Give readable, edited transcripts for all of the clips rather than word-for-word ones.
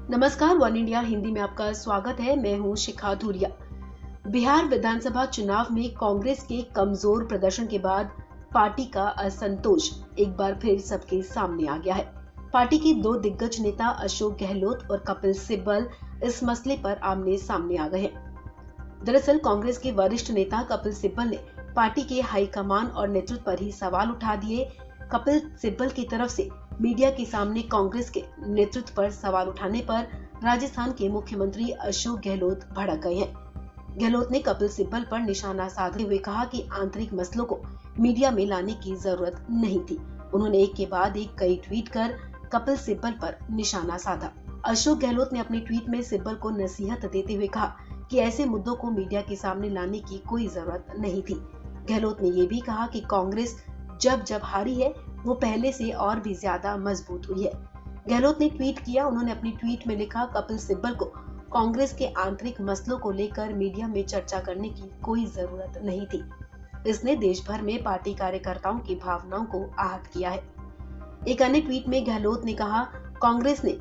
नमस्कार, one India Hindi में आपका स्वागत है। मैं हूं शिखा धूरिया। बिहार विधानसभा चुनाव में कांग्रेस के कमजोर प्रदर्शन के बाद पार्टी का असंतोष एक बार फिर सबके सामने आ गया है। पार्टी के दो दिग्गज नेता अशोक गहलोत और कपिल सिब्बल इस मसले पर आमने सामने आ गए हैं। दरअसल कांग्रेस के वरिष्ठ नेता कपिल सिब्बल ने पार्टी के हाईकमान और नेतृत्व पर ही सवाल उठा दिए। कपिल सिब्बल की तरफ से मीडिया के सामने कांग्रेस के नेतृत्व पर सवाल उठाने पर राजस्थान के मुख्यमंत्री अशोक गहलोत भड़क गए हैं। गहलोत ने कपिल सिब्बल पर निशाना साधते हुए कहा कि आंतरिक मसलों को मीडिया में लाने की जरूरत नहीं थी। उन्होंने एक के बाद एक कई ट्वीट कर कपिल सिब्बल पर निशाना साधा। अशोक गहलोत ने अपने ट्वीट में सिब्बल को नसीहत देते हुए कहा कि ऐसे मुद्दों को मीडिया के सामने लाने की कोई जरूरत नहीं थी। गहलोत ने ये भी कहा कि कांग्रेस जब हारी है वो पहले से और भी ज्यादा मजबूत हुई है। गहलोत ने ट्वीट किया। उन्होंने अपनी ट्वीट में लिखा, कपिल सिब्बल को कांग्रेस के आंतरिक मसलों को लेकर मीडिया में चर्चा करने की कोई जरूरत नहीं थी। इसने देश भर में पार्टी कार्यकर्ताओं की भावनाओं को आहत किया है। एक अन्य ट्वीट में गहलोत ने कहा, कांग्रेस ने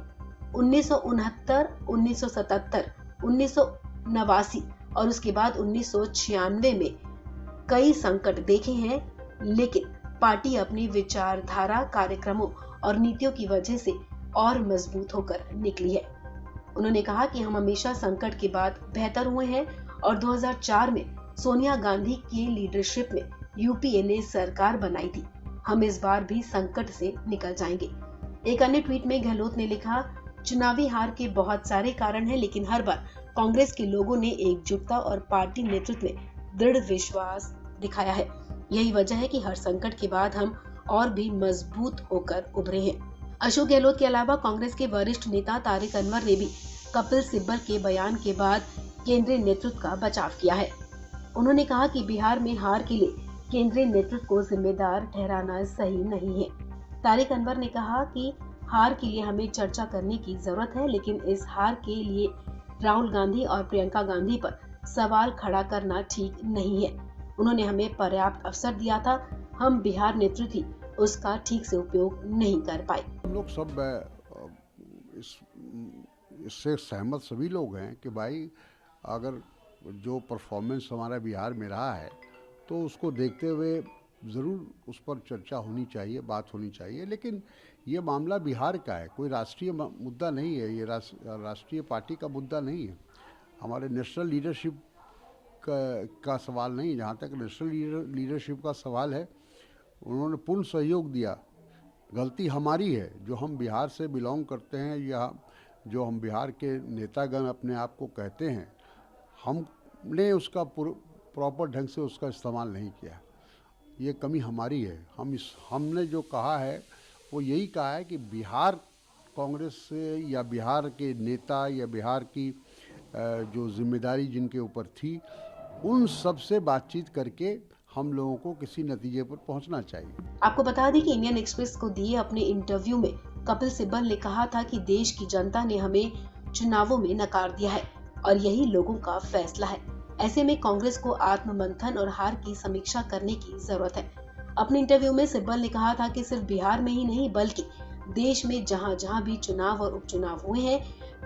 1969, 1977, 1989 और उसके बाद 1996 में कई संकट देखे हैं, लेकिन पार्टी अपनी विचारधारा, कार्यक्रमों और नीतियों की वजह से और मजबूत होकर निकली है। उन्होंने कहा कि हम हमेशा संकट के बाद बेहतर हुए हैं और 2004 में सोनिया गांधी की लीडरशिप में यूपीए ने सरकार बनाई थी। हम इस बार भी संकट से निकल जाएंगे। एक अन्य ट्वीट में गहलोत ने लिखा, चुनावी हार के बहुत सारे कारण हैं, लेकिन हर बार कांग्रेस के लोगों ने एकजुटता और पार्टी नेतृत्व में दृढ़ विश्वास दिखाया है। यही वजह है कि हर संकट के बाद हम और भी मजबूत होकर उभरे हैं। अशोक गहलोत के अलावा कांग्रेस के वरिष्ठ नेता तारिक अनवर ने भी कपिल सिब्बल के बयान के बाद केंद्रीय नेतृत्व का बचाव किया है। उन्होंने कहा कि बिहार में हार के लिए केंद्रीय नेतृत्व को जिम्मेदार ठहराना सही नहीं है। तारिक अनवर ने कहा कि हार के लिए हमें चर्चा करने की जरूरत है, लेकिन इस हार के लिए राहुल गांधी और प्रियंका गांधी पर सवाल खड़ा करना ठीक नहीं है। उन्होंने हमें पर्याप्त अवसर दिया था, हम बिहार नेतृत्व ही उसका ठीक से उपयोग नहीं कर पाए। हम लोग सब इससे सहमत सभी लोग हैं कि भाई अगर जो परफॉर्मेंस हमारा बिहार में रहा है तो उसको देखते हुए ज़रूर उस पर चर्चा होनी चाहिए, बात होनी चाहिए। लेकिन ये मामला बिहार का है, कोई राष्ट्रीय मुद्दा नहीं है, ये राष्ट्रीय पार्टी का मुद्दा नहीं है, हमारे नेशनल लीडरशिप का सवाल नहीं। जहाँ तक नेशनल लीडरशिप का सवाल है, उन्होंने पूर्ण सहयोग दिया। गलती हमारी है जो हम बिहार से बिलोंग करते हैं या जो हम बिहार के नेतागण अपने आप को कहते हैं, हमने उसका प्रॉपर ढंग से उसका इस्तेमाल नहीं किया। ये कमी हमारी है। हमने जो कहा है वो यही कहा है कि बिहार कांग्रेस से या बिहार के नेता या बिहार की जो जिम्मेदारी जिनके ऊपर थी, उन सब से बातचीत करके हम लोगों को किसी नतीजे पर पहुंचना चाहिए। आपको बता दें कि इंडियन एक्सप्रेस को दिए अपने इंटरव्यू में कपिल सिब्बल ने कहा था कि देश की जनता ने हमें चुनावों में नकार दिया है और यही लोगों का फैसला है। ऐसे में कांग्रेस को आत्ममंथन और हार की समीक्षा करने की जरूरत है। अपने इंटरव्यू में सिब्बल ने कहा था कि सिर्फ बिहार में ही नहीं बल्कि देश में जहाँ जहाँ भी चुनाव और उपचुनाव हुए हैं,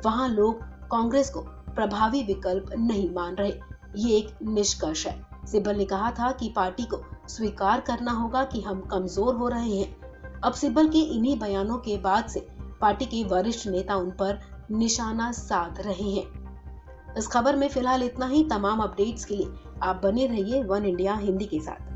वहाँ लोग कांग्रेस को प्रभावी विकल्प नहीं मान रहे। ये एक निष्कर्ष है। सिब्बल ने कहा था कि पार्टी को स्वीकार करना होगा कि हम कमजोर हो रहे हैं। अब सिब्बल के इन्हीं बयानों के बाद से पार्टी के वरिष्ठ नेता उन पर निशाना साध रहे हैं। इस खबर में फिलहाल इतना ही। तमाम अपडेट्स के लिए आप बने रहिए वन इंडिया हिंदी के साथ।